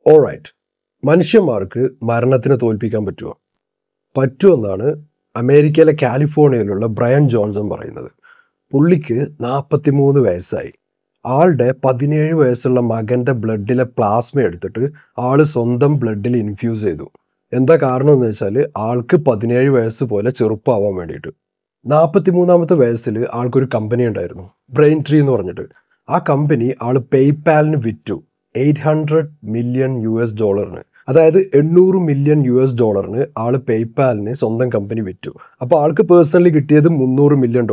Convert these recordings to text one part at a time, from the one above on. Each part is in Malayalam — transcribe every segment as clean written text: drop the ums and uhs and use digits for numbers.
ഓൾറൈറ്റ്, മനുഷ്യന്മാർക്ക് മരണത്തിനെ തോൽപ്പിക്കാൻ പറ്റുമോ? പറ്റുമെന്നാണ് അമേരിക്കയിലെ കാലിഫോർണിയയിലുള്ള ബ്രയൻ ജോൺസൺ പറയുന്നത്. പുള്ളിക്ക് 43 വയസ്സായി. ആളുടെ 17 വയസ്സുള്ള മകൻ്റെ ബ്ലഡിലെ പ്ലാസ്മ എടുത്തിട്ട് ആൾ സ്വന്തം ബ്ലഡിൽ ഇൻഫ്യൂസ് ചെയ്തു. എന്താ കാരണം എന്ന് വെച്ചാൽ ആൾക്ക് 17 വയസ്സ് പോലെ ചെറുപ്പമാവാൻ വേണ്ടിയിട്ട്. 43-ാമത്തെ വയസ്സിൽ ആൾക്കൊരു കമ്പനി ഉണ്ടായിരുന്നു, ബ്രെയിൻ ട്രീ എന്ന് പറഞ്ഞിട്ട്. ആ കമ്പനി ആൾ പേയ്പാലിന് വിറ്റു $800 മില്യൺ. അതായത് $800 മില്യൺ ആൾ പേയ്പാലിന് സ്വന്തം കമ്പനി വിറ്റു. അപ്പോൾ ആൾക്ക് പേഴ്സണലി കിട്ടിയത് $300 മില്യൺ.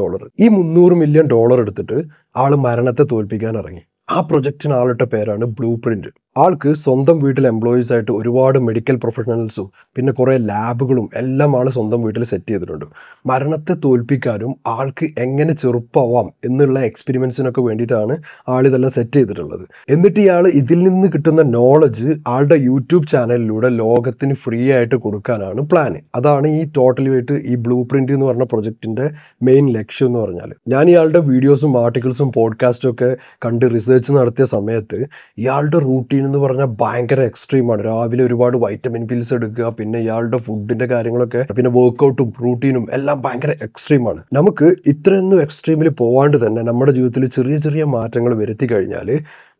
ഈ $300 മില്യൺ എടുത്തിട്ട് ആൾ മരണത്തെ തോൽപ്പിക്കാൻ ഇറങ്ങി. ആ പ്രൊജക്റ്റിന് ആളിട്ട പേരാണ് ബ്ലൂ പ്രിന്റ്. ആൾക്ക് സ്വന്തം വീട്ടിൽ എംപ്ലോയീസ് ആയിട്ട് ഒരുപാട് മെഡിക്കൽ പ്രൊഫഷണൽസും പിന്നെ കുറേ ലാബുകളും എല്ലാം ആൾ സ്വന്തം വീട്ടിൽ സെറ്റ് ചെയ്തിട്ടുണ്ട്. മരണത്തെ തോൽപ്പിക്കാനും ആൾക്ക് എങ്ങനെ ചെറുപ്പമാവാം എന്നുള്ള എക്സ്പെരിമെൻസിനൊക്കെ വേണ്ടിയിട്ടാണ് ആളിതെല്ലാം സെറ്റ് ചെയ്തിട്ടുള്ളത്. എന്നിട്ട് ഇയാൾ ഇതിൽ നിന്ന് കിട്ടുന്ന നോളജ് ആളുടെ യൂട്യൂബ് ചാനലിലൂടെ ലോകത്തിന് ഫ്രീ ആയിട്ട് കൊടുക്കാനാണ് പ്ലാൻ. അതാണ് ഈ ടോട്ടലി ഈ ബ്ലൂ പ്രിന്റ് എന്ന് പറഞ്ഞ പ്രൊജക്റ്റിൻ്റെ മെയിൻ ലക്ഷ്യം എന്ന് പറഞ്ഞാൽ. ഞാൻ ഇയാളുടെ വീഡിയോസും ആർട്ടിക്കിൾസും പോഡ്കാസ്റ്റും ഒക്കെ കണ്ട് റിസർച്ച് നടത്തിയ സമയത്ത് ഇയാളുടെ റൂട്ടീൻ എന്ന് പറഞ്ഞാൽ ഭയങ്കര എക്സ്ട്രീമാണ്. രാവിലെ ഒരുപാട് വൈറ്റമിൻ പിൽസ് എടുക്കുക, പിന്നെ ഇയാളുടെ ഫുഡിൻ്റെ കാര്യങ്ങളൊക്കെ, പിന്നെ വർക്കൗട്ടും റൂട്ടീനും എല്ലാം ഭയങ്കര എക്സ്ട്രീമാണ്. നമുക്ക് ഇത്രയൊന്നും എക്സ്ട്രീമിൽ പോവാണ്ട് തന്നെ നമ്മുടെ ജീവിതത്തിൽ ചെറിയ ചെറിയ മാറ്റങ്ങൾ വരുത്തി കഴിഞ്ഞാൽ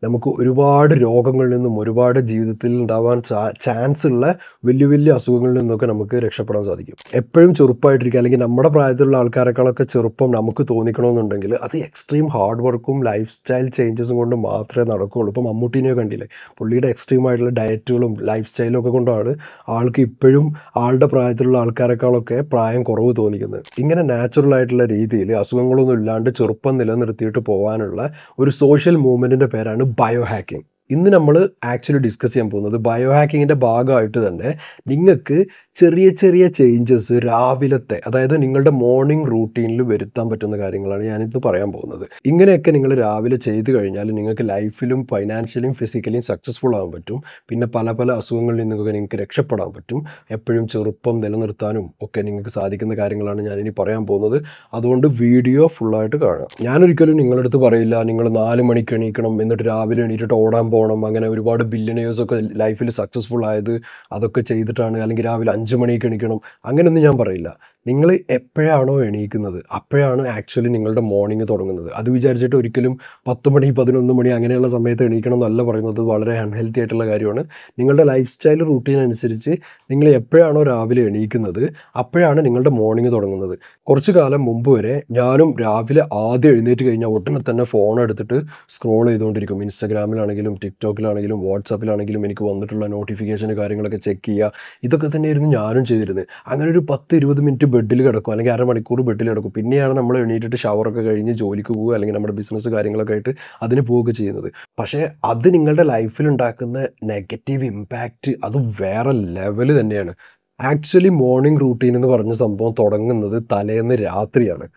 നമുക്ക് ഒരുപാട് രോഗങ്ങളിൽ നിന്നും ഒരുപാട് ജീവിതത്തിൽ ഉണ്ടാവാൻ ചാൻസ് ഉള്ള വലിയ വലിയ അസുഖങ്ങളിൽ നിന്നൊക്കെ നമുക്ക് രക്ഷപ്പെടാൻ സാധിക്കും. എപ്പോഴും ചെറുപ്പമായിട്ടിരിക്കുക, അല്ലെങ്കിൽ നമ്മുടെ പ്രായത്തിലുള്ള ആൾക്കാരെക്കാളൊക്കെ ചെറുപ്പം നമുക്ക് തോന്നിക്കണമെന്നുണ്ടെങ്കിൽ അത് എക്സ്ട്രീം ഹാർഡ് വർക്കും ലൈഫ് സ്റ്റൈൽ ചേഞ്ചസും കൊണ്ട് മാത്രമേ നടക്കുകയുള്ളൂ. ഇപ്പോൾ മമ്മൂട്ടിനെയോ കണ്ടില്ലേ, പുള്ളിയുടെ എക്സ്ട്രീം ആയിട്ടുള്ള ഡയറ്റുകളും ലൈഫ് സ്റ്റൈലും ഒക്കെ കൊണ്ടാണ് ആൾക്ക് ഇപ്പോഴും ആളുടെ പ്രായത്തിലുള്ള ആൾക്കാരെക്കാളൊക്കെ പ്രായം കുറവ് തോന്നിക്കുന്നത്. ഇങ്ങനെ നാച്ചുറൽ ആയിട്ടുള്ള രീതിയിൽ അസുഖങ്ങളൊന്നും ഇല്ലാണ്ട് ചെറുപ്പം നിലനിർത്തിയിട്ട് പോകാനുള്ള ഒരു സോഷ്യൽ മൂവ്മെൻറ്റിൻ്റെ പേരാണ് ബയോ ഹാക്കിംഗ്. ഇന്ന് നമ്മൾ ആക്ച്വലി ഡിസ്കസ് ചെയ്യാൻ പോകുന്നത് ബയോ ഹാക്കിങ്ങിൻ്റെ ഭാഗമായിട്ട് തന്നെ നിങ്ങൾക്ക് ചെറിയ ചെറിയ ചേഞ്ചസ് രാവിലത്തെ, അതായത് നിങ്ങളുടെ മോർണിംഗ് റൂട്ടീനിൽ വരുത്താൻ പറ്റുന്ന കാര്യങ്ങളാണ് ഞാനിത് പറയാൻ പോകുന്നത്. ഇങ്ങനെയൊക്കെ നിങ്ങൾ രാവിലെ ചെയ്ത് കഴിഞ്ഞാൽ നിങ്ങൾക്ക് ലൈഫിലും ഫൈനാൻഷ്യലിയും ഫിസിക്കലിയും സക്സസ്ഫുൾ ആകാൻ പറ്റും. പിന്നെ പല പല അസുഖങ്ങളിൽ നിന്നൊക്കെ നിങ്ങൾക്ക് രക്ഷപ്പെടാൻ പറ്റും. എപ്പോഴും ചെറുപ്പം നിലനിർത്താനും ഒക്കെ നിങ്ങൾക്ക് സാധിക്കുന്ന കാര്യങ്ങളാണ് ഞാനിനി പറയാൻ പോകുന്നത്. അതുകൊണ്ട് വീഡിയോ ഫുള്ളായിട്ട് കാണാം. ഞാനൊരിക്കലും നിങ്ങളുടെ അടുത്ത് പറയില്ല നിങ്ങൾ 4 മണിക്ക് എണീക്കണം എന്നിട്ട് രാവിലെ എണീറ്റിട്ട് ഓടാൻ പോകണം. അങ്ങനെ ഒരുപാട് ബില്യണേഴ്സൊക്കെ ലൈഫിൽ സക്സസ്ഫുൾ ആയത് അതൊക്കെ ചെയ്തിട്ടാണ്, അല്ലെങ്കിൽ രാവിലെ 5 മണിക്ക് എണീക്കണം, അങ്ങനെയൊന്നും ഞാൻ പറയില്ല. നിങ്ങൾ എപ്പോഴാണോ എണീക്കുന്നത് അപ്പോഴാണ് ആക്ച്വലി നിങ്ങളുടെ മോർണിംഗ് തുടങ്ങുന്നത്. അത് വിചാരിച്ചിട്ട് ഒരിക്കലും 10 മണി 11 മണി അങ്ങനെയുള്ള സമയത്ത് എണീക്കണം എന്നല്ല പറയുന്നത്. വളരെ അൺഹെൽത്തി ആയിട്ടുള്ള കാര്യമാണ്. നിങ്ങളുടെ ലൈഫ് സ്റ്റൈൽ റൂട്ടീൻ അനുസരിച്ച് നിങ്ങൾ എപ്പോഴാണോ രാവിലെ എണീക്കുന്നത് അപ്പോഴാണ് നിങ്ങളുടെ മോർണിംഗ് തുടങ്ങുന്നത്. കുറച്ച് കാലം മുമ്പ് വരെ ഞാനും രാവിലെ ആദ്യം എഴുന്നേറ്റ് കഴിഞ്ഞാൽ ഉടനെ തന്നെ ഫോൺ എടുത്തിട്ട് സ്ക്രോൾ ചെയ്തുകൊണ്ടിരിക്കും. ഇൻസ്റ്റാഗ്രാമിലാണെങ്കിലും ടിക്ടോക്കിലാണെങ്കിലും വാട്സാപ്പിലാണെങ്കിലും എനിക്ക് വന്നിട്ടുള്ള നോട്ടിഫിക്കേഷൻ കാര്യങ്ങളൊക്കെ ചെക്ക് ചെയ്യുക. ഇതൊക്കെ തന്നെയായിരുന്നു ഞാനും ചെയ്തിരുന്നത്. അങ്ങനെ ഒരു 10-20 മിനിറ്റ് ബെഡിൽ കിടക്കും, അല്ലെങ്കിൽ അരമണിക്കൂർ ബെഡിൽ കിടക്കും. പിന്നെയാണ് നമ്മൾ എണീറ്റിട്ട് ഷവറൊക്കെ കഴിഞ്ഞ് ജോലിക്ക് പോവുക, അല്ലെങ്കിൽ നമ്മുടെ ബിസിനസ് കാര്യങ്ങളൊക്കെ ആയിട്ട് അതിന് പോവുക ചെയ്യുന്നത്. പക്ഷേ അത് നിങ്ങളുടെ ലൈഫിൽ ഉണ്ടാക്കുന്ന നെഗറ്റീവ് ഇമ്പാക്റ്റ് അത് വേറെ ലെവൽ തന്നെയാണ്. ആക്ച്വലി മോർണിംഗ് റൂട്ടീൻ എന്ന് പറഞ്ഞ സംഭവം തുടങ്ങുന്നത് തലേന്ന് രാത്രിയാണ്.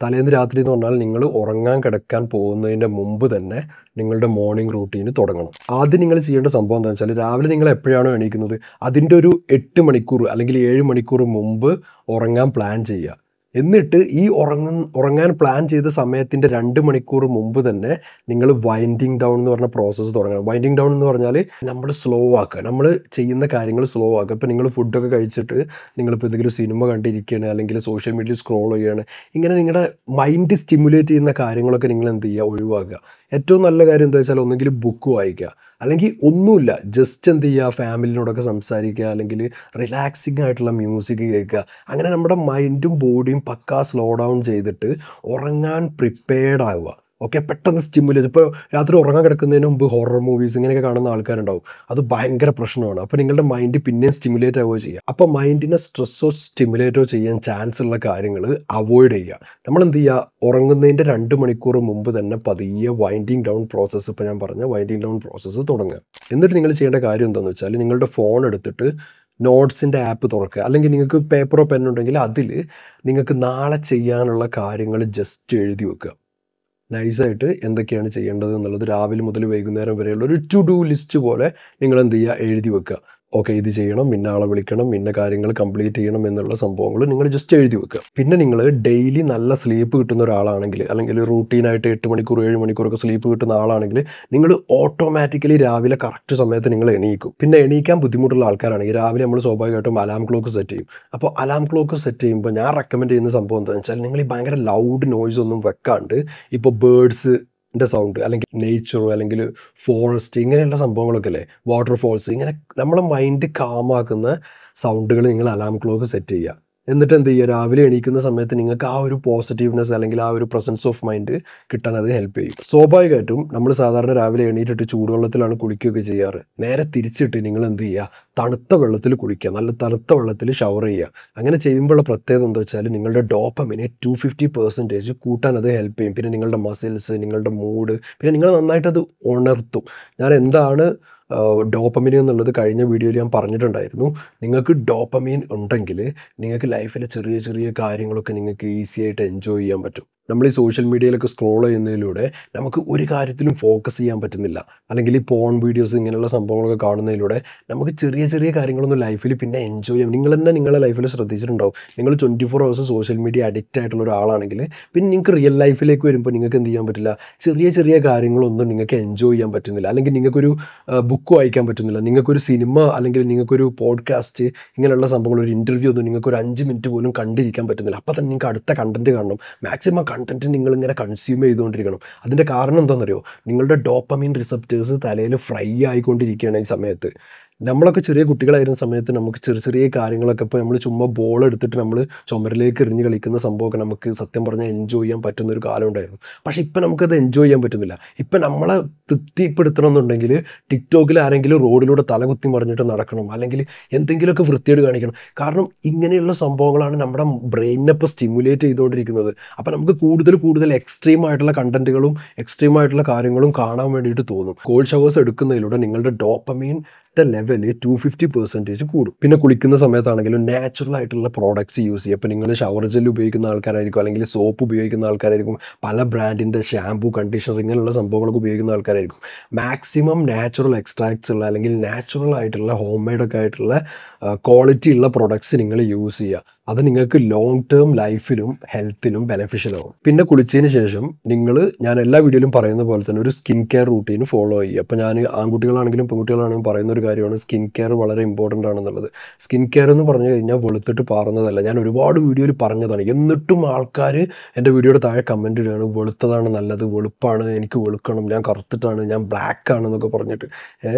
തലേന്ന് രാത്രി എന്ന് പറഞ്ഞാൽ നിങ്ങൾ ഉറങ്ങാൻ കിടക്കാൻ പോകുന്നതിൻ്റെ മുമ്പ് തന്നെ നിങ്ങളുടെ മോർണിംഗ് റൂട്ടീന് തുടങ്ങണം. ആദ്യം നിങ്ങൾ ചെയ്യേണ്ട സംഭവം എന്താണെന്ന് വെച്ചാൽ രാവിലെ നിങ്ങൾ എപ്പോഴാണോ എണീക്കുന്നത് അതിൻ്റെ ഒരു 8 മണിക്കൂർ അല്ലെങ്കിൽ 7 മണിക്കൂർ മുമ്പ് ഉറങ്ങാൻ പ്ലാൻ ചെയ്യുക. എന്നിട്ട് ഈ ഉറങ്ങാൻ പ്ലാൻ ചെയ്ത സമയത്തിൻ്റെ 2 മണിക്കൂർ മുമ്പ് തന്നെ നിങ്ങൾ വൈൻഡിങ് ഡൗൺ എന്ന് പറഞ്ഞ പ്രോസസ്സ് തുടങ്ങണം. വൈൻഡിങ് ഡൗൺ എന്ന് പറഞ്ഞാൽ നമ്മൾ സ്ലോ ആക്കുക, നമ്മൾ ചെയ്യുന്ന കാര്യങ്ങൾ സ്ലോ ആക്കുക. ഇപ്പോൾ നിങ്ങൾ ഫുഡൊക്കെ കഴിച്ചിട്ട് നിങ്ങളിപ്പോൾ എന്തെങ്കിലും സിനിമ കണ്ടിരിക്കുകയാണ്, അല്ലെങ്കിൽ സോഷ്യൽ മീഡിയയിൽ സ്ക്രോൾ ചെയ്യുകയാണ്, ഇങ്ങനെ നിങ്ങളുടെ മൈൻഡ് സ്റ്റിമുലേറ്റ് ചെയ്യുന്ന കാര്യങ്ങളൊക്കെ നിങ്ങൾ എന്ത് ചെയ്യുക, ഒഴിവാക്കുക. ഏറ്റവും നല്ല കാര്യം എന്താ വെച്ചാൽ ഒന്നെങ്കിൽ ബുക്ക് വായിക്കുക, അല്ലെങ്കിൽ ഒന്നുമില്ല ജസ്റ്റ് എന്ത് ചെയ്യുക, ഫാമിലിനോടൊക്കെ സംസാരിക്കുക, അല്ലെങ്കിൽ റിലാക്സിങ് ആയിട്ടുള്ള മ്യൂസിക് കേൾക്കുക. അങ്ങനെ നമ്മുടെ മൈൻഡും ബോഡിയും പക്കാ സ്ലോ ഡൗൺ ചെയ്തിട്ട് ഉറങ്ങാൻ പ്രിപ്പയർഡ് ആവുക. ഓക്കെ, പെട്ടെന്ന് സ്റ്റിമുലേറ്റ്. ഇപ്പോൾ രാത്രി ഉറങ്ങാൻ കിടക്കുന്നതിന് മുമ്പ് ഹൊറർ മൂവീസ് ഇങ്ങനെയൊക്കെ കാണുന്ന ആൾക്കാരുണ്ടാവും. അത് ഭയങ്കര പ്രശ്നമാണ്. അപ്പോൾ നിങ്ങളുടെ മൈൻഡ് പിന്നെയും സ്റ്റിമുലേറ്റ് ആവുകയോ ചെയ്യുക. അപ്പോൾ മൈൻഡിനെ സ്ട്രെസ്സോ സ്റ്റിമുലേറ്റോ ചെയ്യാൻ ചാൻസ് ഉള്ള കാര്യങ്ങൾ അവോയ്ഡ് ചെയ്യുക. നമ്മൾ എന്ത് ചെയ്യുക, ഉറങ്ങുന്നതിൻ്റെ 2 മണിക്കൂർ മുമ്പ് തന്നെ പതിയെ വൈൻഡിങ് ഡൗൺ പ്രോസസ്സ്, ഇപ്പോൾ ഞാൻ പറഞ്ഞ വൈൻഡിങ് ഡൗൺ പ്രോസസ്സ് തുടങ്ങുക. എന്നിട്ട് നിങ്ങൾ ചെയ്യേണ്ട കാര്യം എന്താണെന്ന് വെച്ചാൽ നിങ്ങളുടെ ഫോൺ എടുത്തിട്ട് നോട്ട്സിൻ്റെ ആപ്പ് തുറക്കുക, അല്ലെങ്കിൽ നിങ്ങൾക്ക് പേപ്പറോ പെന്നുണ്ടെങ്കിൽ അതിൽ നിങ്ങൾക്ക് നാളെ ചെയ്യാനുള്ള കാര്യങ്ങൾ ജസ്റ്റ് എഴുതി വെക്കുക. നൈസായിട്ട് എന്തൊക്കെയാണ് ചെയ്യേണ്ടത് എന്നുള്ളത് രാവിലെ മുതൽ വൈകുന്നേരം വരെയുള്ള ഒരു ടു ഡു ലിസ്റ്റ് പോലെ നിങ്ങൾ എന്ത് ചെയ്യുക, എഴുതി വെക്കുക. ഓക്കെ ഇത് ചെയ്യണം, ഇന്ന ആളെ വിളിക്കണം, ഇന്ന കാര്യങ്ങൾ കംപ്ലീറ്റ് ചെയ്യണം എന്നുള്ള സംഭവങ്ങൾ നിങ്ങൾ ജസ്റ്റ് എഴുതി വെക്കുക. പിന്നെ നിങ്ങൾ ഡെയിലി നല്ല സ്ലീപ്പ് കിട്ടുന്ന ഒരാളാണെങ്കിൽ, അല്ലെങ്കിൽ റൂട്ടീനായിട്ട് 8 മണിക്കൂർ 7 മണിക്കൂറൊക്കെ സ്ലീപ്പ് കിട്ടുന്ന ആളാണെങ്കിൽ നിങ്ങൾ ഓട്ടോമാറ്റിക്കലി രാവിലെ കറക്റ്റ് സമയത്ത് നിങ്ങൾ എണീക്കും. പിന്നെ എണീക്കാൻ ബുദ്ധിമുട്ടുള്ള ആൾക്കാരാണെങ്കിൽ രാവിലെ നമ്മൾ സ്വാഭാവികമായിട്ടും അലാം ക്ലോക്ക് സെറ്റ് ചെയ്യും. അപ്പോൾ അലാം ക്ലോക്ക് സെറ്റ് ചെയ്യുമ്പോൾ ഞാൻ റെക്കമെൻഡ് ചെയ്യുന്ന സംഭവം എന്താണെന്ന് വെച്ചാൽ, നിങ്ങൾ ഈ ഭയങ്കര ലൗഡ് നോയ്സ് ഒന്നും വെക്കാണ്ട്, ഇപ്പോൾ ബേർഡ്സ് സൗണ്ട് അല്ലെങ്കിൽ നേച്ചറോ അല്ലെങ്കിൽ ഫോറസ്റ്റ് ഇങ്ങനെയുള്ള സംഭവങ്ങളൊക്കെ അല്ലേ, വാട്ടർഫോൾസ്, ഇങ്ങനെ നമ്മളെ മൈൻഡ് കാമാക്കുന്ന സൗണ്ടുകൾ നിങ്ങൾ അലാം ക്ലോക്ക് സെറ്റ് ചെയ്യുക. എന്നിട്ട് എന്ത് ചെയ്യുക, രാവിലെ എണീക്കുന്ന സമയത്ത് നിങ്ങൾക്ക് ആ ഒരു പോസിറ്റീവ്നെസ് അല്ലെങ്കിൽ ആ ഒരു പ്രസൻസ് ഓഫ് മൈൻഡ് കിട്ടാൻ അത് ഹെൽപ്പ് ചെയ്യും. സ്വാഭാവികമായിട്ടും നമ്മൾ സാധാരണ രാവിലെ എണീറ്റിട്ട് ചൂടുവെള്ളത്തിലാണ് കുളിക്കുകയൊക്കെ ചെയ്യാറ്. നേരെ തിരിച്ചിട്ട് നിങ്ങൾ എന്ത് ചെയ്യുക, തണുത്ത വെള്ളത്തിൽ കുളിക്കുക, നല്ല തണുത്ത വെള്ളത്തിൽ ഷവർ ചെയ്യുക. അങ്ങനെ ചെയ്യുമ്പോഴുള്ള പ്രത്യേകത എന്താ വെച്ചാൽ, നിങ്ങളുടെ ഡോപ്പമിനെ 250% കൂട്ടാൻ അത് ഹെൽപ്പ് ചെയ്യും. പിന്നെ നിങ്ങളുടെ മസിൽസ്, നിങ്ങളുടെ മൂഡ്, പിന്നെ നിങ്ങൾ നന്നായിട്ടത് ഉണർത്തും. ഞാൻ എന്താണ് ഡോപ്പമീൻ എന്നുള്ളത് കഴിഞ്ഞ വീഡിയോയിൽ ഞാൻ പറഞ്ഞിട്ടുണ്ടായിരുന്നു. നിങ്ങൾക്ക് ഡോപ്പമീൻ ഉണ്ടെങ്കിൽ നിങ്ങൾക്ക് ലൈഫിലെ ചെറിയ ചെറിയ കാര്യങ്ങളൊക്കെ നിങ്ങൾക്ക് ഈസി ആയിട്ട് എൻജോയ് ചെയ്യാൻ പറ്റും. നമ്മൾ ഈ സോഷ്യൽ മീഡിയയിലൊക്കെ സ്ക്രോൾ ചെയ്യുന്നതിലൂടെ നമുക്ക് ഒരു കാര്യത്തിലും ഫോക്കസ് ചെയ്യാൻ പറ്റുന്നില്ല, അല്ലെങ്കിൽ ഈ പോൺ വീഡിയോസ് ഇങ്ങനെയുള്ള സംഭവങ്ങളൊക്കെ കാണുന്നതിലൂടെ നമുക്ക് ചെറിയ ചെറിയ കാര്യങ്ങളൊന്നും ലൈഫിൽ പിന്നെ എൻജോയ് ചെയ്യാം. നിങ്ങൾ തന്നെ നിങ്ങളുടെ ലൈഫിൽ ശ്രദ്ധിച്ചിട്ടുണ്ടാവും, നിങ്ങൾ 24 hours സോഷ്യൽ മീഡിയ അഡിക്റ്റ് ആയിട്ടുള്ള ഒരാളാണെങ്കിൽ പിന്നെ നിങ്ങൾക്ക് റിയൽ ലൈഫിലേക്ക് വരുമ്പോൾ നിങ്ങൾക്ക് എന്ത് ചെയ്യാൻ പറ്റില്ല, ചെറിയ ചെറിയ കാര്യങ്ങളൊന്നും നിങ്ങൾക്ക് എൻജോയ് ചെയ്യാൻ പറ്റുന്നില്ല. അല്ലെങ്കിൽ നിങ്ങൾക്കൊരു ബുക്ക് വായിക്കാൻ പറ്റുന്നില്ല, നിങ്ങൾക്കൊരു സിനിമ അല്ലെങ്കിൽ നിങ്ങൾക്കൊരു പോഡ്കാസ്റ്റ് ഇങ്ങനെയുള്ള സംഭവങ്ങൾ, ഒരു ഇൻ്റർവ്യൂ ഒന്നും നിങ്ങൾക്കൊരു 5 മിനിറ്റ് പോലും കണ്ടിരിക്കാൻ പറ്റുന്നില്ല. അപ്പോൾ തന്നെ നിങ്ങൾക്ക് അടുത്ത കണ്ടൻറ്റ് കാണണം. മാക്സിമം കണ്ടൻറ്റ് നിങ്ങളിങ്ങനെ കൺസ്യൂം ചെയ്തുകൊണ്ടിരിക്കണം. അതിൻ്റെ കാരണം എന്താണെന്നറിയോ, നിങ്ങളുടെ ഡോപ്പമീൻ റിസപ്റ്റേഴ്സ് തലയിൽ ഫ്രൈ ആയിക്കൊണ്ടിരിക്കുകയാണ് ഈ സമയത്ത്. നമ്മളൊക്കെ ചെറിയ കുട്ടികളായിരുന്ന സമയത്ത് നമുക്ക് ചെറിയ ചെറിയ കാര്യങ്ങളൊക്കെ, ഇപ്പോൾ നമ്മൾ ചുമ്മാ ബോൾ എടുത്തിട്ട് നമ്മൾ ചുമരിലേക്ക് എറിഞ്ഞ് കളിക്കുന്ന സംഭവമൊക്കെ നമുക്ക് സത്യം പറഞ്ഞാൽ എൻജോയ് ചെയ്യാൻ പറ്റുന്ന ഒരു കാലം ഉണ്ടായിരുന്നു. പക്ഷേ ഇപ്പം നമുക്കത് എൻജോയ് ചെയ്യാൻ പറ്റുന്നില്ല. ഇപ്പം നമ്മളെ തൃപ്തിപ്പെടുത്തണമെന്നുണ്ടെങ്കിൽ ടിക്ടോക്കിൽ ആരെങ്കിലും റോഡിലൂടെ തലകുത്തി മറിഞ്ഞിട്ട് നടക്കണം, അല്ലെങ്കിൽ എന്തെങ്കിലുമൊക്കെ വൃത്തിയോട് കാണിക്കണം. കാരണം ഇങ്ങനെയുള്ള സംഭവങ്ങളാണ് നമ്മുടെ ബ്രെയിനിനെ ഇപ്പോൾ സ്റ്റിമുലേറ്റ് ചെയ്തുകൊണ്ടിരിക്കുന്നത്. അപ്പോൾ നമുക്ക് കൂടുതൽ കൂടുതൽ എക്സ്ട്രീം ആയിട്ടുള്ള കണ്ടൻറ്റുകളും എക്സ്ട്രീം ആയിട്ടുള്ള കാര്യങ്ങളും കാണാൻ വേണ്ടിയിട്ട് തോന്നും. കോൾഡ് ഷവേഴ്സ് എടുക്കുന്നതിലൂടെ നിങ്ങളുടെ ഡോപ്പമീൻ ലെവല് 250% കൂടും. പിന്നെ കുളിക്കുന്ന സമയത്താണെങ്കിലും നാച്ചുറൽ ആയിട്ടുള്ള പ്രോഡക്ട്സ് യൂസ് ചെയ്യുക. അപ്പോൾ നിങ്ങൾ ഷവർ ജെൽ ഉപയോഗിക്കുന്ന ആൾക്കാരായിരിക്കും, അല്ലെങ്കിൽ സോപ്പ് ഉപയോഗിക്കുന്ന ആൾക്കാരായിരിക്കും, പല ബ്രാൻഡിൻ്റെ ഷാമ്പൂ, കണ്ടീഷണർ ഇങ്ങനെയുള്ള സംഭവങ്ങളൊക്കെ ഉപയോഗിക്കുന്ന ആൾക്കാരായിരിക്കും. മാക്സിമം നാച്ചുറൽ എക്സ്ട്രാക്ട്സ് ഉള്ള അല്ലെങ്കിൽ നാച്ചുറൽ ആയിട്ടുള്ള ഹോം മെയ്ഡൊക്കെ ആയിട്ടുള്ള ക്വാളിറ്റി ഉള്ള പ്രൊഡക്ട്സ് നിങ്ങൾ യൂസ് ചെയ്യുക. അത് നിങ്ങൾക്ക് ലോങ് ടേം ലൈഫിലും ഹെൽത്തിനും ബെനിഫിഷ്യൽ ആവും. പിന്നെ കുളിച്ചതിന് ശേഷം ഞാൻ എല്ലാ വീഡിയോയിലും പറയുന്ന പോലെ തന്നെ ഒരു സ്കിൻ കെയർ റൂട്ടീൻ ഫോളോ ചെയ്യുക. അപ്പോൾ ഞാൻ ആൺകുട്ടികളാണെങ്കിലും പെൺകുട്ടികളാണെങ്കിലും പറയുന്ന ഒരു കാര്യമാണ്, സ്കിൻ കെയർ വളരെ ഇമ്പോർട്ടൻ്റ് ആണെന്നുള്ളത്. സ്കിൻ കെയർ എന്ന് പറഞ്ഞു കഴിഞ്ഞാൽ വെളുത്തിട്ട് പാറുന്നതല്ല. ഞാൻ ഒരുപാട് വീഡിയോയിൽ പറഞ്ഞതാണ്. എന്നിട്ടും ആൾക്കാർ എൻ്റെ വീഡിയോയുടെ താഴെ കമൻറ്റ് ഇടുകയാണ്, വെളുത്തതാണ് നല്ലത്, വെളുപ്പാണ്, എനിക്ക് വെളുക്കണം, ഞാൻ കറുത്തിട്ടാണ്, ഞാൻ ബ്ലാക്ക് ആണെന്നൊക്കെ പറഞ്ഞിട്ട്.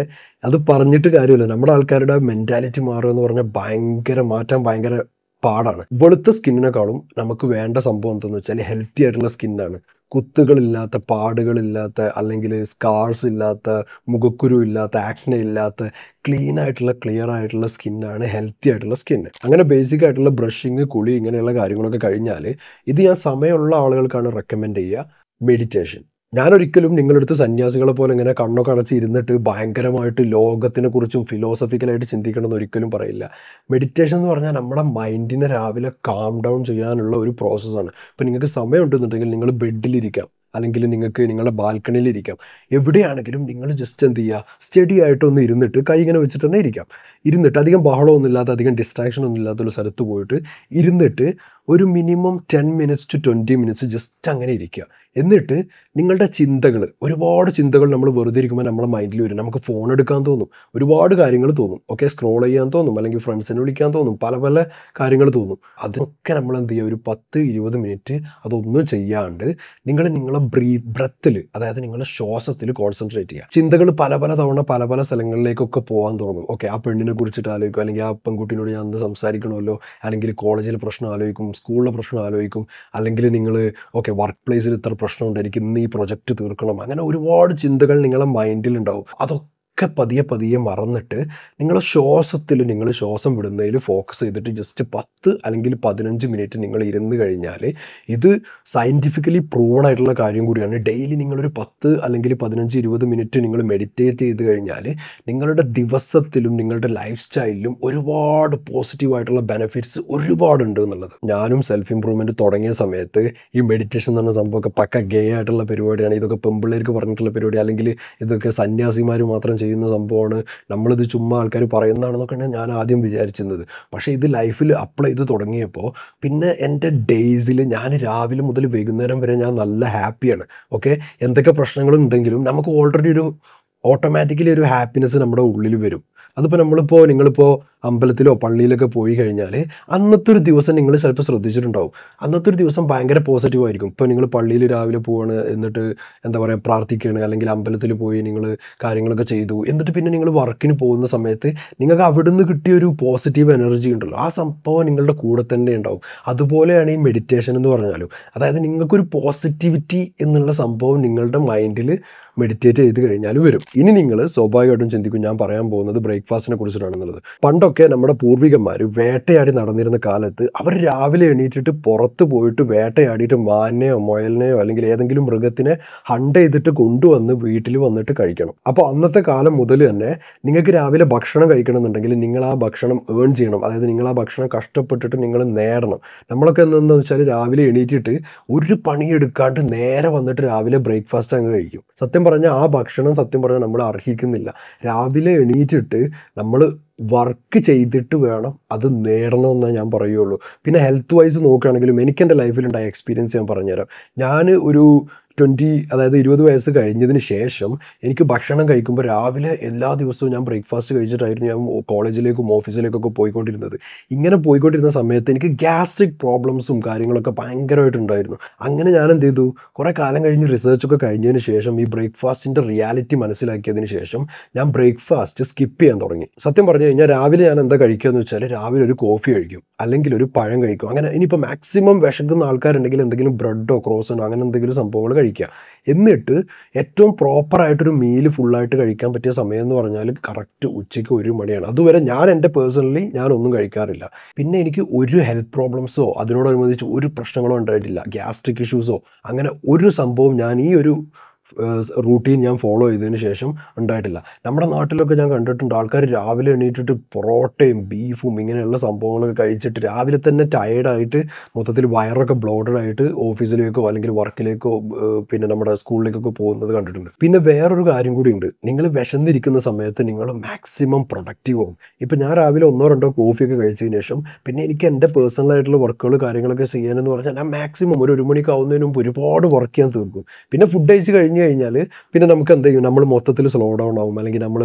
അത് പറഞ്ഞിട്ട് കാര്യമില്ല. നമ്മുടെ ആൾക്കാരുടെ മെൻറ്റാലിറ്റി മാറുക എന്ന് പറഞ്ഞാൽ മാറ്റാൻ ഭയങ്കര പാടാണ്. വെളുത്ത സ്കിന്നിനെക്കാളും നമുക്ക് വേണ്ട സംഭവം എന്താണെന്ന് വെച്ചാൽ ഹെൽത്തി ആയിട്ടുള്ള സ്കിന്നാണ്. കുത്തുകളില്ലാത്ത, പാടുകളില്ലാത്ത, അല്ലെങ്കിൽ സ്കാർസ് ഇല്ലാത്ത, മുഖക്കുരു ഇല്ലാത്ത, ആക്നെ ഇല്ലാത്ത, ക്ലീൻ ആയിട്ടുള്ള ക്ലിയർ ആയിട്ടുള്ള സ്കിന്നാണ് ഹെൽത്തി ആയിട്ടുള്ള സ്കിന്ന്. അങ്ങനെ ബേസിക് ആയിട്ടുള്ള ബ്രഷിങ്, കുളി ഇങ്ങനെയുള്ള കാര്യങ്ങളൊക്കെ കഴിഞ്ഞാൽ, ഇത് ഞാൻ സമയമുള്ള ആളുകൾക്കാണ് റെക്കമെൻഡ് ചെയ്യുക, മെഡിറ്റേഷൻ. ഞാനൊരിക്കലും നിങ്ങളടുത്ത് സന്യാസികളെ പോലെ ഇങ്ങനെ കണ്ണൊക്കെ അടച്ച് ഇരുന്നിട്ട് ഭയങ്കരമായിട്ട് ലോകത്തിനെ കുറിച്ചും ഫിലോസഫിക്കലായിട്ട് ചിന്തിക്കണമെന്ന് ഒരിക്കലും പറയില്ല. മെഡിറ്റേഷൻ എന്ന് പറഞ്ഞാൽ നമ്മുടെ മൈൻഡിനെ രാവിലെ കാം ഡൗൺ ചെയ്യാനുള്ള ഒരു പ്രോസസ്സാണ്. ഇപ്പോൾ നിങ്ങൾക്ക് സമയം ഉണ്ടെന്നുണ്ടെങ്കിൽ നിങ്ങൾ ബെഡിലിരിക്കാം, അല്ലെങ്കിൽ നിങ്ങൾക്ക് നിങ്ങളുടെ ബാൽക്കണിയിലിരിക്കാം, എവിടെയാണെങ്കിലും നിങ്ങൾ ജസ്റ്റ് എന്ത് ചെയ്യുക, സ്റ്റഡി ആയിട്ടൊന്ന് ഇരുന്നിട്ട് കൈ ഇങ്ങനെ വെച്ചിട്ട് തന്നെ ഇരിക്കാം. ഇരുന്നിട്ട് അധികം ബഹളമൊന്നും ഇല്ലാത്ത, അധികം ഡിസ്ട്രാക്ഷൻ ഒന്നും ഇല്ലാത്തൊരു സ്ഥലത്ത് പോയിട്ട് ഇരുന്നിട്ട് ഒരു minimum 10 minutes to 20 minutes just അങ്ങനെ ഇരിക്കുക. എന്നിട്ട് നിങ്ങളുടെ ചിന്തകൾ, ഒരുപാട് ചിന്തകൾ നമ്മൾ വെറുതെ ഇരിക്കുമ്പോൾ നമ്മുടെ മൈൻഡിൽ വരും. നമുക്ക് ഫോൺ എടുക്കാൻ തോന്നും, ഒരുപാട് കാര്യങ്ങൾ തോന്നും, ഓക്കെ, സ്ക്രോൾ ചെയ്യാൻ തോന്നും, അല്ലെങ്കിൽ ഫ്രണ്ട്സിനെ വിളിക്കാൻ തോന്നും, പല പല കാര്യങ്ങൾ തോന്നും. അതൊക്കെ നമ്മൾ എന്ത് ചെയ്യുക, ഒരു 10-20 മിനിറ്റ് അതൊന്നും ചെയ്യാണ്ട് നിങ്ങളെ ബ്രത്തിൽ, അതായത് നിങ്ങളുടെ ശ്വാസത്തിൽ കോൺസെൻട്രേറ്റ് ചെയ്യുക. ചിന്തകൾ പല പല തവണ പല പല സ്ഥലങ്ങളിലേക്കൊക്കെ പോകാൻ തുടങ്ങും. ഓക്കെ, ആ പെണ്ണിനെ കുറിച്ചിട്ട് ആലോചിക്കും, അല്ലെങ്കിൽ ആ പെൺകുട്ടിനോട് ഞാൻ അന്ന് സംസാരിക്കണമല്ലോ, അല്ലെങ്കിൽ കോളേജിൽ പ്രശ്നം ആലോചിക്കും, സ്കൂളിലെ പ്രശ്നം ആലോചിക്കും, അല്ലെങ്കിൽ നിങ്ങൾ വർക്ക് പ്ലേസിൽ ഇത്ര പ്രശ്നമുണ്ട്, എനിക്ക് ഇന്ന് ഈ പ്രൊജക്റ്റ് തീർക്കണം, അങ്ങനെ ഒരുപാട് ചിന്തകൾ നിങ്ങളുടെ മൈൻഡിലുണ്ടാവും. അതൊക്കെ പതിയെ മറന്നിട്ട് നിങ്ങൾ ശ്വാസം വിടുന്നതിൽ ഫോക്കസ് ചെയ്തിട്ട് ജസ്റ്റ് 10 അല്ലെങ്കിൽ 15 മിനിറ്റ് നിങ്ങൾ ഇരുന്ന് കഴിഞ്ഞാൽ, ഇത് സയൻറ്റിഫിക്കലി പ്രൂവൺ ആയിട്ടുള്ള കാര്യം കൂടിയാണ്. ഡെയിലി നിങ്ങളൊരു 10 അല്ലെങ്കിൽ 15-20 മിനിറ്റ് നിങ്ങൾ മെഡിറ്റേറ്റ് ചെയ്ത് കഴിഞ്ഞാൽ നിങ്ങളുടെ ദിവസത്തിലും നിങ്ങളുടെ ലൈഫ് സ്റ്റൈലിലും ഒരുപാട് പോസിറ്റീവായിട്ടുള്ള ബെനിഫിറ്റ്സ് ഒരുപാടുണ്ട് എന്നുള്ളത്. ഞാനും സെൽഫ് ഇമ്പ്രൂവ്മെൻറ്റ് തുടങ്ങിയ സമയത്ത് ഈ മെഡിറ്റേഷൻ എന്ന് പറഞ്ഞ സംഭവമൊക്കെ പക്ക ഗേ ആയിട്ടുള്ള പരിപാടിയാണ്, ഇതൊക്കെ പെമ്പിള്ളേർക്ക് പറഞ്ഞിട്ടുള്ള പരിപാടി, അല്ലെങ്കിൽ ഇതൊക്കെ സന്യാസിമാർ മാത്രം ചെയ്യുന്ന സംഭവമാണ്, നമ്മളിത് ചുമ്മാ ആൾക്കാർ പറയുന്നതാണെന്നൊക്കെയാണ് ഞാൻ ആദ്യം വിചാരിച്ചിരുന്നത്. പക്ഷേ ഇത് ലൈഫിൽ അപ്ലൈ ചെയ്ത് തുടങ്ങിയപ്പോൾ പിന്നെ എൻ്റെ ഡേയ്സിൽ ഞാൻ രാവിലെ മുതൽ വൈകുന്നേരം വരെ ഞാൻ നല്ല ഹാപ്പിയാണ്. ഓക്കെ, എന്തൊക്കെ പ്രശ്നങ്ങളുണ്ടെങ്കിലും നമുക്ക് ഓൾറെഡി ഒരു ഓട്ടോമാറ്റിക്കലി ഒരു ഹാപ്പിനെസ് നമ്മുടെ ഉള്ളിൽ വരും. അതിപ്പോൾ നിങ്ങളിപ്പോൾ അമ്പലത്തിലോ പള്ളിയിലൊക്കെ പോയി കഴിഞ്ഞാൽ അന്നത്തെ ഒരു ദിവസം നിങ്ങൾ ചിലപ്പോൾ ശ്രദ്ധിച്ചിട്ടുണ്ടാവും, അന്നത്തെ ഒരു ദിവസം ഭയങ്കര പോസിറ്റീവ് ആയിരിക്കും. ഇപ്പോൾ നിങ്ങൾ പള്ളിയിൽ രാവിലെ പോവാണ്, എന്നിട്ട് എന്താ പറയുക പ്രാർത്ഥിക്കുകയാണ്, അല്ലെങ്കിൽ അമ്പലത്തിൽ പോയി നിങ്ങൾ കാര്യങ്ങളൊക്കെ ചെയ്തു, എന്നിട്ട് പിന്നെ നിങ്ങൾ വർക്കിന് പോകുന്ന സമയത്ത് നിങ്ങൾക്ക് അവിടുന്ന് കിട്ടിയ ഒരു പോസിറ്റീവ് എനർജി ഉണ്ടല്ലോ, ആ സംഭവം നിങ്ങളുടെ കൂടെ തന്നെ ഉണ്ടാവും. അതുപോലെയാണ് ഈ മെഡിറ്റേഷൻ എന്ന് പറഞ്ഞാലും. അതായത് നിങ്ങൾക്കൊരു പോസിറ്റിവിറ്റി എന്നുള്ള സംഭവം നിങ്ങളുടെ മൈൻഡിൽ മെഡിറ്റേറ്റ് ചെയ്ത് കഴിഞ്ഞാൽ വരും. ഇനി നിങ്ങൾ സ്വാഭാവികമായിട്ടും ചിന്തിക്കും ഞാൻ പറയാൻ പോകുന്നത് ബ്രേക്ക്ഫാസ്റ്റിനെ കുറിച്ചിട്ടാണെന്നുള്ളത്. പണ്ടൊക്കെ നമ്മുടെ പൂർവികന്മാർ വേട്ടയാടി നടന്നിരുന്ന കാലത്ത് അവർ രാവിലെ എണീറ്റിട്ട് പുറത്ത് പോയിട്ട് വേട്ടയാടിയിട്ട് മാനിനെയോ മുയലിനെയോ അല്ലെങ്കിൽ ഏതെങ്കിലും മൃഗത്തിനെ ഹണ്ട് ചെയ്തിട്ട് കൊണ്ടുവന്ന് വീട്ടിൽ വന്നിട്ട് കഴിക്കണം. അപ്പോൾ അന്നത്തെ കാലം മുതൽ തന്നെ നിങ്ങൾക്ക് രാവിലെ ഭക്ഷണം കഴിക്കണമെന്നുണ്ടെങ്കിൽ നിങ്ങൾ ആ ഭക്ഷണം ഏൺ ചെയ്യണം. അതായത് നിങ്ങൾ ആ ഭക്ഷണം കഷ്ടപ്പെട്ടിട്ട് നിങ്ങൾ നേടണം. നമ്മളൊക്കെ എന്താണെന്ന് വെച്ചാൽ രാവിലെ എണീറ്റിട്ട് ഒരു പണിയെടുക്കാണ്ട് നേരെ വന്നിട്ട് രാവിലെ ബ്രേക്ക്ഫാസ്റ്റ് അങ്ങ് കഴിക്കും. സത്യം പറഞ്ഞാൽ ആ ഭക്ഷണം നമ്മൾ അർഹിക്കുന്നില്ല. രാവിലെ എണീറ്റിട്ട് നമ്മൾ വർക്ക് ചെയ്തിട്ട് വേണം അത് നേടണമെന്നേ ഞാൻ പറയുള്ളൂ. പിന്നെ ഹെൽത്ത് വൈസ് നോക്കുകയാണെങ്കിലും എനിക്ക് എൻ്റെ ലൈഫിലുണ്ടായ എക്സ്പീരിയൻസ് ഞാൻ പറഞ്ഞുതരാം. ഞാൻ ഒരു 20 വയസ്സ് കഴിഞ്ഞതിന് ശേഷം എനിക്ക് ഭക്ഷണം കഴിക്കുമ്പോൾ രാവിലെ എല്ലാ ദിവസവും ഞാൻ ബ്രേക്ക്ഫാസ്റ്റ് കഴിച്ചിട്ടായിരുന്നു ഞാൻ കോളേജിലേക്കും ഓഫീസിലേക്കൊക്കെ പോയിക്കൊണ്ടിരുന്നത്. ഇങ്ങനെ പോയിക്കൊണ്ടിരുന്ന സമയത്ത് എനിക്ക് ഗ്യാസ്ട്രിക് പ്രോബ്ലംസും കാര്യങ്ങളൊക്കെ ഭയങ്കരമായിട്ടുണ്ടായിരുന്നു. അങ്ങനെ ഞാൻ എന്ത് ചെയ്തു, കുറേ കാലം കഴിഞ്ഞ് റിസർച്ചൊക്കെ കഴിഞ്ഞതിന് ശേഷം ഈ ബ്രേക്ക്ഫാസ്റ്റിൻ്റെ റിയാലിറ്റി മനസ്സിലാക്കിയതിന് ശേഷം ഞാൻ ബ്രേക്ക്ഫാസ്റ്റ് സ്കിപ്പ് ചെയ്യാൻ തുടങ്ങി. സത്യം പറഞ്ഞു കഴിഞ്ഞാൽ രാവിലെ ഞാൻ എന്താ കഴിക്കുക എന്ന് വെച്ചാൽ രാവിലെ ഒരു കോഫി കഴിക്കും, അല്ലെങ്കിൽ ഒരു പഴം കഴിക്കും. അങ്ങനെ ഇനിയിപ്പോൾ മാക്സിമം വിശക്കുന്ന ആൾക്കാരുണ്ടെങ്കിൽ എന്തെങ്കിലും ബ്രെഡോ ക്രോസനോ അങ്ങനെ എന്തെങ്കിലും സംഭവങ്ങൾ കഴിക്കുക. എന്നിട്ട് ഏറ്റവും പ്രോപ്പറായിട്ടൊരു മീല് ഫുള്ളായിട്ട് കഴിക്കാൻ പറ്റിയ സമയം എന്ന് പറഞ്ഞാൽ കറക്റ്റ് ഉച്ചയ്ക്ക് 1 മണിയാണ്. അതുവരെ ഞാൻ എൻ്റെ പേഴ്സണലി ഞാനൊന്നും കഴിക്കാറില്ല. പിന്നെ എനിക്ക് ഒരു ഹെൽത്ത് പ്രോബ്ലംസോ അതിനോടനുബന്ധിച്ച് ഒരു പ്രശ്നങ്ങളോ ഉണ്ടായിട്ടില്ല, ഗ്യാസ്ട്രിക് ഇഷ്യൂസോ അങ്ങനെ ഒരു സംഭവം ഞാൻ ഈ ഒരു റൂട്ടീൻ ഞാൻ ഫോളോ ചെയ്തതിന് ശേഷം ഉണ്ടായിട്ടില്ല. നമ്മുടെ നാട്ടിലൊക്കെ ഞാൻ കണ്ടിട്ടുണ്ട് ആൾക്കാർ രാവിലെ എണീറ്റിട്ട് പൊറോട്ടയും ബീഫും ഇങ്ങനെയുള്ള സംഭവങ്ങളൊക്കെ കഴിച്ചിട്ട് രാവിലെ തന്നെ ടയേർഡായിട്ട് മൊത്തത്തിൽ വയറൊക്കെ ബ്ലോഡഡ് ആയിട്ട് ഓഫീസിലേക്കോ അല്ലെങ്കിൽ വർക്കിലേക്കോ പിന്നെ നമ്മുടെ സ്കൂളിലേക്കൊക്കെ പോകുന്നത് കണ്ടിട്ടുണ്ട്. പിന്നെ വേറൊരു കാര്യം കൂടി ഉണ്ട്, നിങ്ങൾ വിശന്നിരിക്കുന്ന സമയത്ത് നിങ്ങൾ മാക്സിമം പ്രൊഡക്റ്റീവ് ആവും. ഇപ്പം ഞാൻ രാവിലെ 1-2 കോഫിയൊക്കെ കഴിച്ചതിന് ശേഷം പിന്നെ എനിക്ക് എൻ്റെ പേഴ്സണലായിട്ടുള്ള വർക്കുകൾ കാര്യങ്ങളൊക്കെ ചെയ്യാനെന്ന് പറഞ്ഞാൽ ഞാൻ മാക്സിമം ഒരു 1 മണിക്ക് ആവുന്നതിന് മുമ്പ് ഒരുപാട് വർക്ക് ചെയ്യാൻ തീർക്കും. പിന്നെ ഫുഡ് കഴിച്ച് കഴിഞ്ഞ് കഴിഞ്ഞാൽ പിന്നെ നമുക്ക് എന്ത് ചെയ്യും, നമ്മൾ മൊത്തത്തിൽ സ്ലോ ഡൗൺ ആവും, അല്ലെങ്കിൽ നമ്മൾ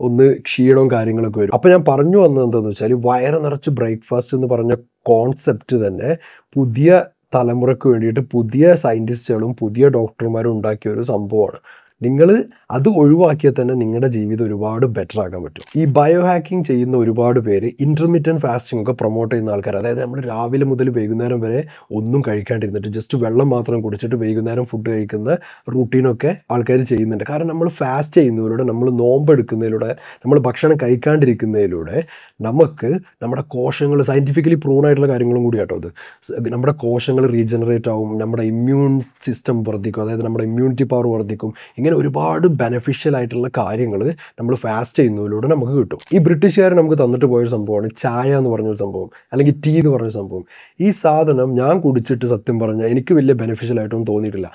ഒന്ന് ക്ഷീണവും കാര്യങ്ങളൊക്കെ വരും. അപ്പോൾ ഞാൻ പറഞ്ഞു വന്നത് എന്താണെന്ന് വെച്ചാൽ വയറ് നിറച്ച് ബ്രേക്ക്ഫാസ്റ്റ് എന്ന് പറഞ്ഞ കോൺസെപ്റ്റ് തന്നെ പുതിയ തലമുറയ്ക്ക് വേണ്ടിയിട്ട് പുതിയ സയൻറ്റിസ്റ്റുകളും പുതിയ ഡോക്ടർമാരും ഉണ്ടാക്കിയ ഒരു സംഭവമാണ്. നിങ്ങൾ അത് ഒഴിവാക്കിയാൽ തന്നെ നിങ്ങളുടെ ജീവിതം ഒരുപാട് ബെറ്റർ ആക്കാൻ പറ്റും. ഈ ബയോ ഹാക്കിംഗ് ചെയ്യുന്ന ഒരുപാട് പേര് ഇൻ്റർമീഡിയറ്റ് ഫാസ്റ്റിംഗ് ഒക്കെ പ്രൊമോട്ട് ചെയ്യുന്ന ആൾക്കാർ, അതായത് നമ്മൾ രാവിലെ മുതൽ വൈകുന്നേരം വരെ ഒന്നും കഴിക്കാണ്ടിരുന്നിട്ട് ജസ്റ്റ് വെള്ളം മാത്രം കുടിച്ചിട്ട് വൈകുന്നേരം ഫുഡ് കഴിക്കുന്ന റൂട്ടീനൊക്കെ ആൾക്കാർ ചെയ്യുന്നുണ്ട്. കാരണം നമ്മൾ ഫാസ്റ്റ് ചെയ്യുന്നതിലൂടെ, നമ്മൾ നോമ്പെടുക്കുന്നതിലൂടെ, നമ്മൾ ഭക്ഷണം കഴിക്കാണ്ടിരിക്കുന്നതിലൂടെ നമുക്ക് നമ്മുടെ കോശങ്ങൾ, സയൻറ്റിഫിക്കലി പ്രൂൺ ആയിട്ടുള്ള കാര്യങ്ങളും കൂടി കേട്ടോ അത്, നമ്മുടെ കോശങ്ങൾ റീജനറേറ്റ് ആവും, നമ്മുടെ ഇമ്മ്യൂൺ സിസ്റ്റം വർദ്ധിക്കും, അതായത് നമ്മുടെ ഇമ്മ്യൂണിറ്റി പവർ വർദ്ധിക്കും. ഇങ്ങനെ ഒരുപാട് ബെനഫിഷ്യൽ ആയിട്ടുള്ള കാര്യങ്ങൾ നമ്മൾ ഫാസ്റ്റ് ചെയ്യുന്നതിലൂടെ നമുക്ക് കിട്ടും. ഈ ബ്രിട്ടീഷുകാർ നമുക്ക് തന്നിട്ട് പോയൊരു സംഭവമാണ് ചായ എന്ന് പറഞ്ഞൊരു സംഭവം, അല്ലെങ്കിൽ ടീ എന്ന് പറഞ്ഞൊരു സംഭവം. ഈ സാധനം ഞാൻ കുടിച്ചിട്ട് സത്യം പറഞ്ഞാൽ എനിക്ക് വലിയ ബെനഫിഷ്യൽ ആയിട്ടൊന്നും തോന്നിയിട്ടില്ല.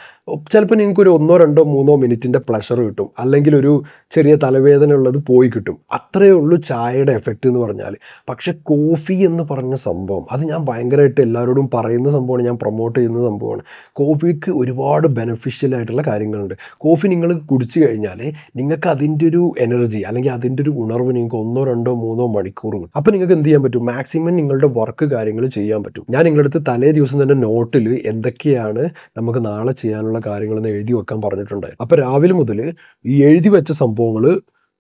ചിലപ്പോൾ നിങ്ങൾക്കൊരു 1-2-3 മിനിറ്റിൻ്റെ പ്ലഷർ കിട്ടും, അല്ലെങ്കിൽ ഒരു ചെറിയ തലവേദന ഉള്ളത് പോയി കിട്ടും. അത്രയേ ഉള്ളൂ ചായയുടെ എഫക്റ്റ് എന്ന് പറഞ്ഞാൽ. പക്ഷെ കോഫി എന്ന് പറഞ്ഞ സംഭവം അത് ഞാൻ ഭയങ്കരമായിട്ട് എല്ലാവരോടും പറയുന്ന സംഭവമാണ്, ഞാൻ പ്രൊമോട്ട് ചെയ്യുന്ന സംഭവമാണ്. കോഫിക്ക് ഒരുപാട് ബെനഫിഷ്യൽ ആയിട്ടുള്ള കാര്യങ്ങളുണ്ട്. കോഫി നിങ്ങൾ കുടിച്ചു കഴിഞ്ഞാൽ നിങ്ങൾക്ക് അതിൻ്റെ ഒരു എനർജി അല്ലെങ്കിൽ അതിൻ്റെ ഒരു ഉണർവ് നിങ്ങൾക്ക് 1-2-3 മണിക്കൂർ കിട്ടും. അപ്പോൾ നിങ്ങൾക്ക് എന്ത് ചെയ്യാൻ പറ്റും, മാക്സിമം നിങ്ങളുടെ വർക്ക് കാര്യങ്ങൾ ചെയ്യാൻ പറ്റും. ഞാൻ നിങ്ങളുടെ അടുത്ത് തലേ ദിവസം തന്നെ നോട്ടിൽ എന്തൊക്കെയാണ് നമുക്ക് നാളെ ചെയ്യാനുള്ള കാര്യങ്ങളെന്ന് എഴുതി വെക്കാൻ പറഞ്ഞിട്ടുണ്ടായി. അപ്പോൾ രാവിലെ മുതൽ ഈ എഴുതി വെച്ച സംഭവങ്ങൾ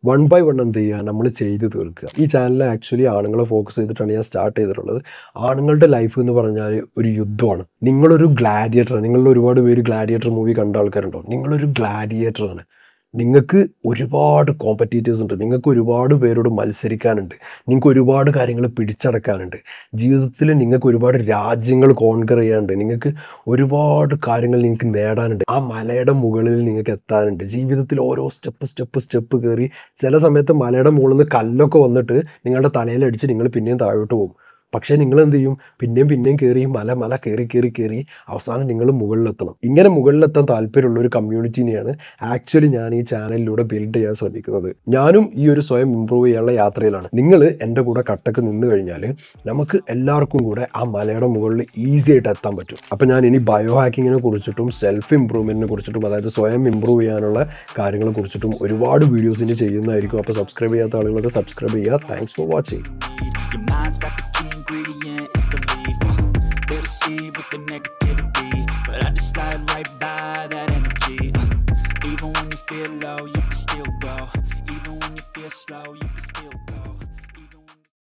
1 by 1 എന്ത് ചെയ്യുക, നമ്മൾ ചെയ്ത് തീർക്കുക. ഈ ചാനൽ ആക്ച്വലി ആണുങ്ങളെ ഫോക്കസ് ചെയ്തിട്ടാണ് ഞാൻ സ്റ്റാർട്ട് ചെയ്തിട്ടുള്ളത്. ആണുങ്ങളുടെ ലൈഫ് എന്ന് പറഞ്ഞാൽ ഒരു യുദ്ധമാണ്. നിങ്ങളൊരു ഗ്ലാഡിയേറ്ററാണ്. നിങ്ങളിൽ ഒരുപാട് പേര് ഗ്ലാഡിയേറ്റർ മൂവി കണ്ട ആൾക്കാരുണ്ടോ? നിങ്ങളൊരു ഗ്ലാഡിയേറ്ററാണ്. നിങ്ങൾക്ക് ഒരുപാട് കോമ്പറ്റീറ്റേഴ്സ് ഉണ്ട്, നിങ്ങൾക്ക് ഒരുപാട് പേരോട് മത്സരിക്കാനുണ്ട്, നിങ്ങൾക്ക് ഒരുപാട് കാര്യങ്ങൾ പിടിച്ചടക്കാനുണ്ട്. ജീവിതത്തിൽ നിങ്ങൾക്ക് ഒരുപാട് രാജ്യങ്ങൾ കോൺകർ ചെയ്യാനുണ്ട്, നിങ്ങൾക്ക് ഒരുപാട് കാര്യങ്ങൾ നിങ്ങൾക്ക് നേടാനുണ്ട്. ആ മലയുടെ മുകളിൽ നിങ്ങൾക്ക് എത്താനുണ്ട്. ജീവിതത്തിൽ ഓരോ സ്റ്റെപ്പ് കയറി ചില സമയത്ത് മലയുടെ മുകളിൽ നിന്ന് കല്ലൊക്കെ വന്നിട്ട് നിങ്ങളുടെ തലയിലടിച്ച് നിങ്ങൾ പിന്നെയും താഴോട്ട് പോകും. പക്ഷേ നിങ്ങൾ എന്ത് ചെയ്യും? പിന്നെയും കയറി മല കയറി അവസാനം നിങ്ങൾ മുകളിലെത്തണം. ഇങ്ങനെ മുകളിലെത്താൻ താല്പര്യമുള്ള ഒരു കമ്മ്യൂണിറ്റീനെയാണ് ആക്ച്വലി ഞാൻ ഈ ചാനലിലൂടെ ബിൽഡ് ചെയ്യാൻ ശ്രമിക്കുന്നത്. ഞാനും ഈ ഒരു സ്വയം ഇമ്പ്രൂവ് ചെയ്യാനുള്ള യാത്രയിലാണ്. നിങ്ങൾ എൻ്റെ കൂടെ കട്ടക്ക് നിന്ന് കഴിഞ്ഞാൽ നമുക്ക് എല്ലാവർക്കും കൂടെ ആ മലയുടെ മുകളിൽ ഈസി ആയിട്ട് എത്താൻ പറ്റും. അപ്പോൾ ഞാൻ ഇനി ബയോ ഹാക്കിങ്ങിനെ കുറിച്ചിട്ടും സെൽഫ് ഇമ്പ്രൂവ്മെൻറ്റിനെ കുറിച്ചിട്ടും, അതായത് സ്വയം ഇമ്പ്രൂവ് ചെയ്യാനുള്ള കാര്യങ്ങളെ കുറിച്ചിട്ടും ഒരുപാട് വീഡിയോസ് ഇനി ചെയ്യുന്നതായിരിക്കും. അപ്പോൾ സബ്സ്ക്രൈബ് ചെയ്യാത്ത ആളുകളൊക്കെ സബ്സ്ക്രൈബ് ചെയ്യുക. Thanks for watching. Your mind's got the key ingredient, it's belief. They deceive with the negativity, but I just slide right by that energy. Even when you feel low, you can still go. Even when you feel slow, you can still go.